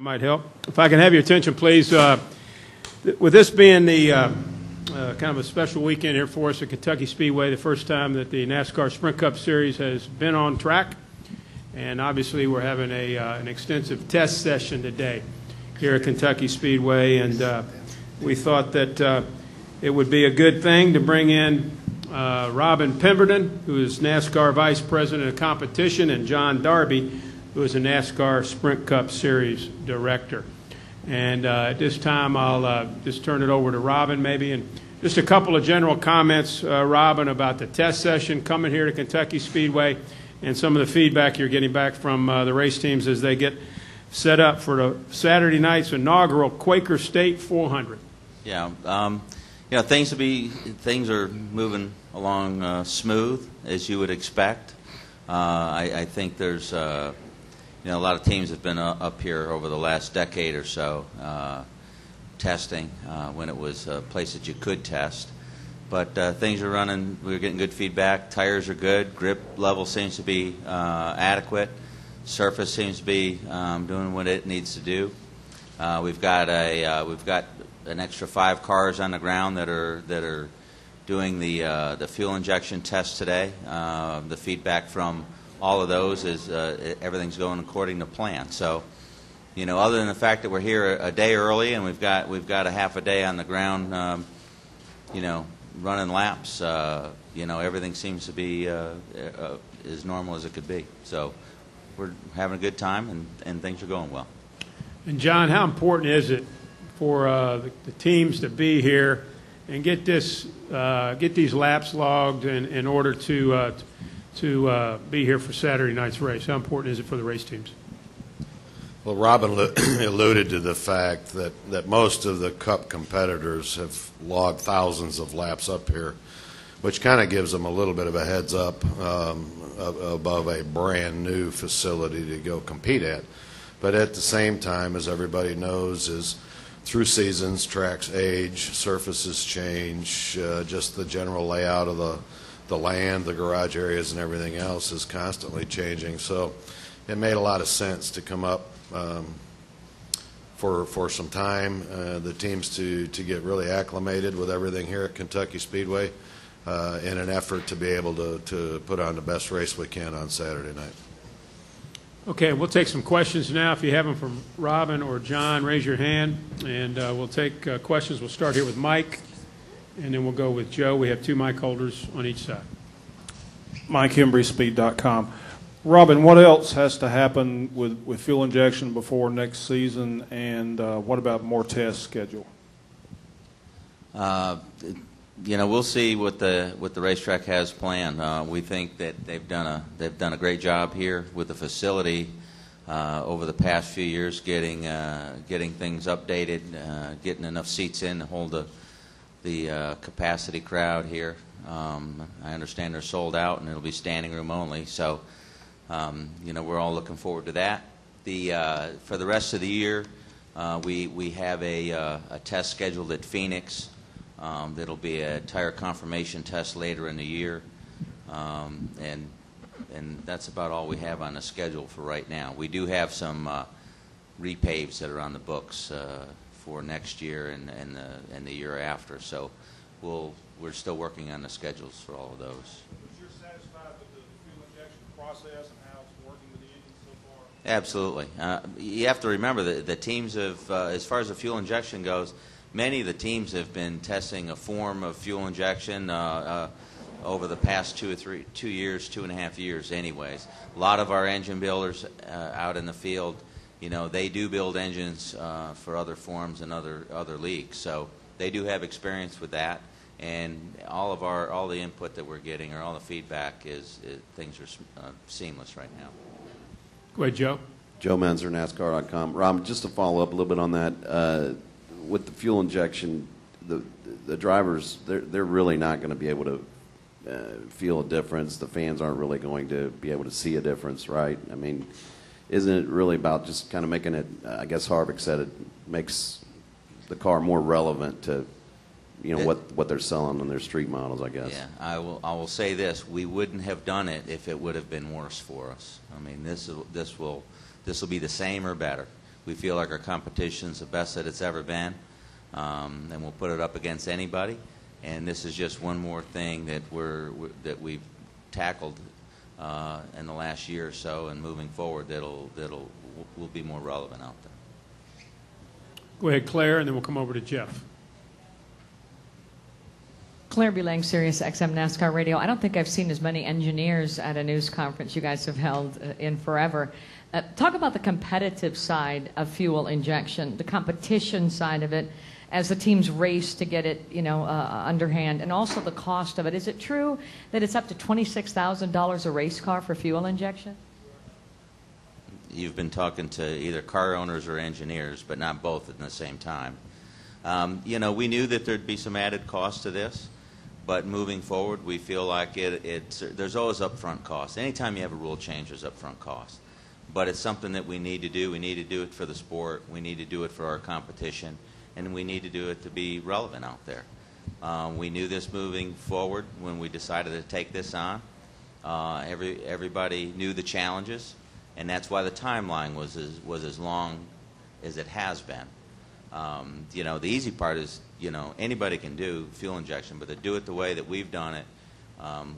Might help. If I can have your attention, please. With this being the kind of a special weekend here for us at Kentucky Speedway, the first time that the NASCAR Sprint Cup Series has been on track, and obviously we're having an extensive test session today here at Kentucky Speedway, and we thought that it would be a good thing to bring in Robin Pemberton, who is NASCAR Vice President of Competition, and John Darby, who is a NASCAR Sprint Cup Series Director. And at this time, I'll just turn it over to Robin maybe, and just a couple of general comments, Robin, about the test session coming here to Kentucky Speedway and some of the feedback you're getting back from the race teams as they get set up for the Saturday night's inaugural Quaker State 400. Yeah, you know, things are moving along smooth, as you would expect. I think there's you know, a lot of teams have been up here over the last decade or so testing when it was a place that you could test. But things are running. We're getting good feedback. Tires are good. Grip level seems to be adequate. Surface seems to be doing what it needs to do. We've got an extra 5 cars on the ground that are doing the fuel injection test today. The feedback from all of those is everything's going according to plan. So, you know, other than the fact that we're here a day early and we've got a half a day on the ground, you know, running laps, you know, everything seems to be as normal as it could be. So we're having a good time and things are going well. And John, how important is it for the teams to be here and get these laps logged in order to be here for Saturday night's race? How important is it for the race teams? Well, Robin alluded to the fact that most of the Cup competitors have logged thousands of laps up here, which kind of gives them a little bit of a heads up above a brand new facility to go compete at. But at the same time, as everybody knows, is through seasons, tracks age, surfaces change, just the general layout of the land, the garage areas, and everything else is constantly changing. So it made a lot of sense to come up for some time, the teams to get really acclimated with everything here at Kentucky Speedway in an effort to be able to put on the best race we can on Saturday night. Okay, we'll take some questions now. If you have them from Robin or John, raise your hand, and we'll take questions. We'll start here with Mike, and then we'll go with Joe. We have 2 mic holders on each side. Mike Hembry, Speed.com. Robin, what else has to happen with fuel injection before next season, and what about more test schedule? You know, we'll see what the racetrack has planned. We think that they've done a great job here with the facility over the past few years, getting things updated, getting enough seats in to hold the capacity crowd here. I understand they're sold out and it'll be standing room only. So, you know, we're all looking forward to that. For the rest of the year, we have a test scheduled at Phoenix. That'll be a tire confirmation test later in the year, and that's about all we have on the schedule for right now. We do have some repaves that are on the books for next year and the year after. So we're still working on the schedules for all of those. You're satisfied with the fuel injection process and how it's working with the engine so far? Absolutely. You have to remember that the teams have, as far as the fuel injection goes, many of the teams have been testing a form of fuel injection over the past 2.5 years anyways. A lot of our engine builders out in the field, you know, they do build engines for other forms and other leagues. So they do have experience with that. And all the input that we're getting, or all the feedback, is things are seamless right now. Go ahead, Joe. Joe Menzer, NASCAR.com. Rob, just to follow up a little bit on that, with the fuel injection, the drivers, they're really not going to be able to feel a difference. The fans aren't really going to be able to see a difference, right? I mean, isn't it really about just kind of making it, I guess Harvick said it makes the car more relevant to, you know, what they're selling on their street models, I guess. Yeah, I will say this: we wouldn't have done it if it would have been worse for us. I mean, this will be the same or better. We feel like our competition's the best that it's ever been, and we'll put it up against anybody. And this is just one more thing that we've tackled in the last year or so, and moving forward, will be more relevant out there. Go ahead, Claire, and then we'll come over to Jeff. Claire Belang, Sirius XM NASCAR Radio. I don't think I've seen as many engineers at a news conference you guys have held in forever. Talk about the competitive side of fuel injection, the competition side of it, as the teams race to get it, underhand, and also the cost of it. Is it true that it's up to $26,000 a race car for fuel injection? You've been talking to either car owners or engineers, but not both at the same time. We knew that there'd be some added cost to this, but moving forward, we feel like there's always upfront costs. Anytime you have a rule change, there's upfront costs. But it's something that we need to do. We need to do it for the sport. We need to do it for our competition. And we need to do it to be relevant out there. We knew this moving forward when we decided to take this on. Everybody knew the challenges, and that's why the timeline was as long as it has been. The easy part is, anybody can do fuel injection, but to do it the way that we've done it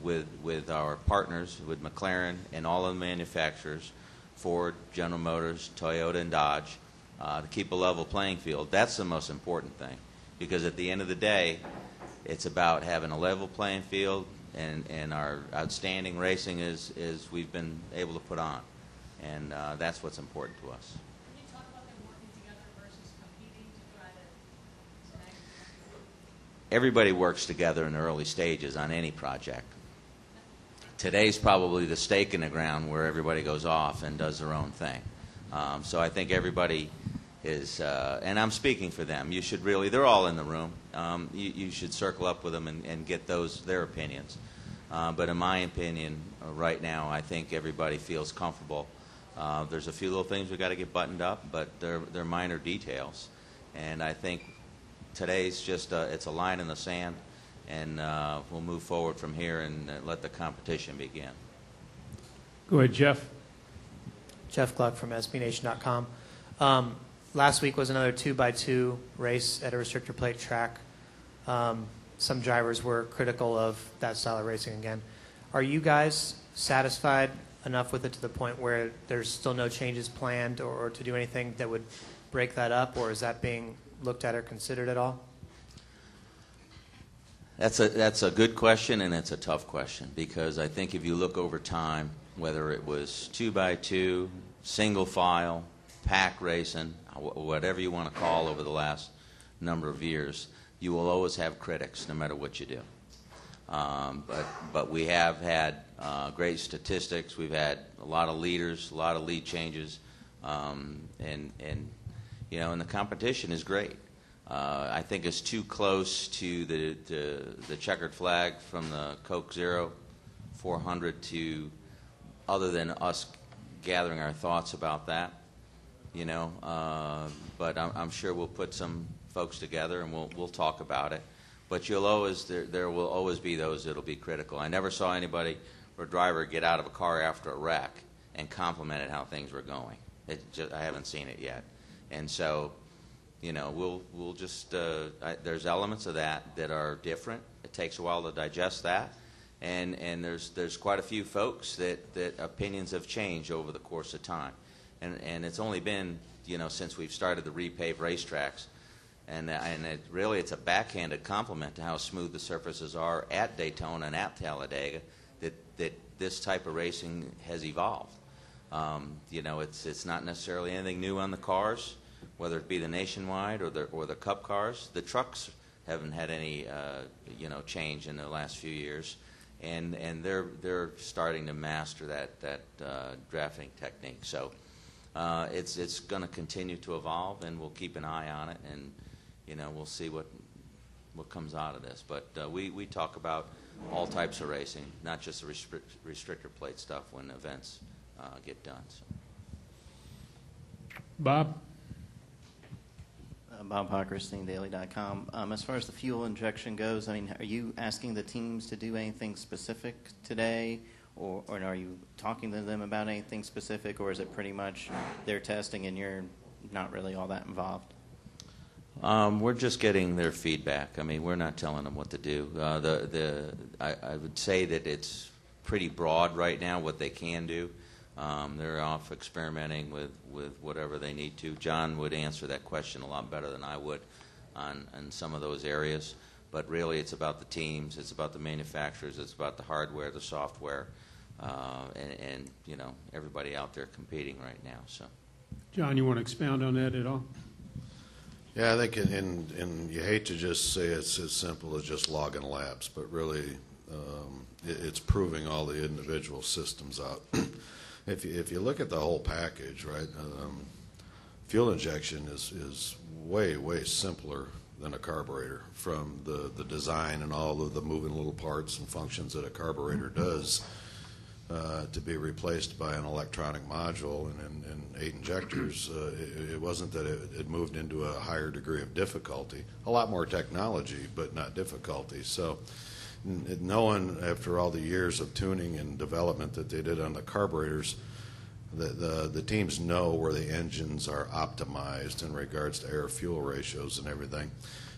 with our partners, with McLaren and all of the manufacturers, Ford, General Motors, Toyota, and Dodge, to keep a level playing field. That's the most important thing, because at the end of the day, it's about having a level playing field and our outstanding racing is we've been able to put on, and that's what's important to us. Can you talk about them working together versus competing to try to? Everybody works together in the early stages on any project. Today's probably the stake in the ground where everybody goes off and does their own thing. So I think everybody is, and I'm speaking for them, you should really, they're all in the room, you should circle up with them and get their opinions. But in my opinion, right now, I think everybody feels comfortable. There's a few little things we've got to get buttoned up, but they're minor details. And I think today's just, it's a line in the sand, and we'll move forward from here and let the competition begin. Go ahead, Jeff. Jeff Gluck from SBNation.com. Last week was another 2x2 race at a restrictor plate track. Some drivers were critical of that style of racing again. Are you guys satisfied enough with it to the point where there's still no changes planned or to do anything that would break that up, or is that being looked at or considered at all? That's a good question, and it's a tough question, because I think if you look over time, whether it was 2x2, single file, pack racing, whatever you want to call over the last number of years, you will always have critics no matter what you do. But we have had great statistics. We've had a lot of leaders, a lot of lead changes, and the competition is great. I think it's too close to the checkered flag from the Coke Zero 400 to, other than us gathering our thoughts about that, but I'm sure we'll put some folks together and we'll talk about it. But there will always be those that'll be critical. I never saw anybody or a driver get out of a car after a wreck and complimented how things were going. I haven't seen it yet, and so we'll just there's elements of that are different. It takes a while to digest that. And there's quite a few folks that opinions have changed over the course of time, and it's only been since we've started the repaved racetracks, and it's a backhanded compliment to how smooth the surfaces are at Daytona and at Talladega that this type of racing has evolved. It's not necessarily anything new on the cars, whether it be the Nationwide or the Cup cars. The trucks haven't had any change in the last few years. And they're starting to master that drafting technique. So it's going to continue to evolve, and we'll keep an eye on it, and we'll see what comes out of this. But we talk about all types of racing, not just the restrictor plate stuff when events get done. So. Bob? Bob Hocker, StingDaily.com. As far as the fuel injection goes, are you asking the teams to do anything specific today, or are you talking to them about anything specific, or is it pretty much they're testing and you're not really all that involved? We're just getting their feedback. I mean, we're not telling them what to do. I would say that it's pretty broad right now what they can do. They're off experimenting with whatever they need to. John would answer that question a lot better than I would on some of those areas. But really, it's about the teams, it's about the manufacturers, it's about the hardware, the software, and you know, everybody out there competing right now. So, John, you want to expound on that at all? Yeah, I think, and you hate to just say it's as simple as just logging laps, but really, it's proving all the individual systems out. If you look at the whole package, right, fuel injection is way simpler than a carburetor, from the design and all of the moving little parts and functions that a carburetor does, to be replaced by an electronic module and 8 injectors. It wasn't that it moved into a higher degree of difficulty. A lot more technology, but not difficulty. So knowing after all the years of tuning and development that they did on the carburetors, the teams know where the engines are optimized in regards to air-fuel ratios and everything.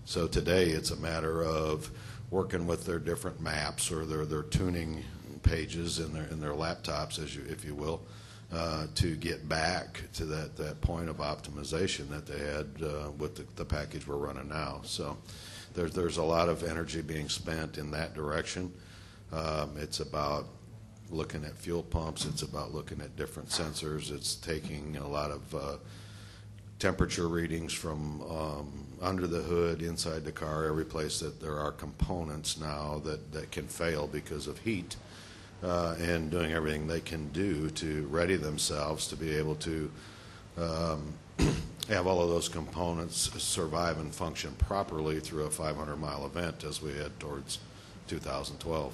So today it's a matter of working with their different maps or their tuning pages in their laptops, if you will, to get back to that point of optimization that they had with the package we're running now. So there's a lot of energy being spent in that direction. It's about looking at fuel pumps. It's about looking at different sensors. It's taking a lot of temperature readings from under the hood, inside the car, every place that there are components now that can fail because of heat, and doing everything they can do to ready themselves to be able to have all of those components survive and function properly through a 500-mile event as we head towards 2012.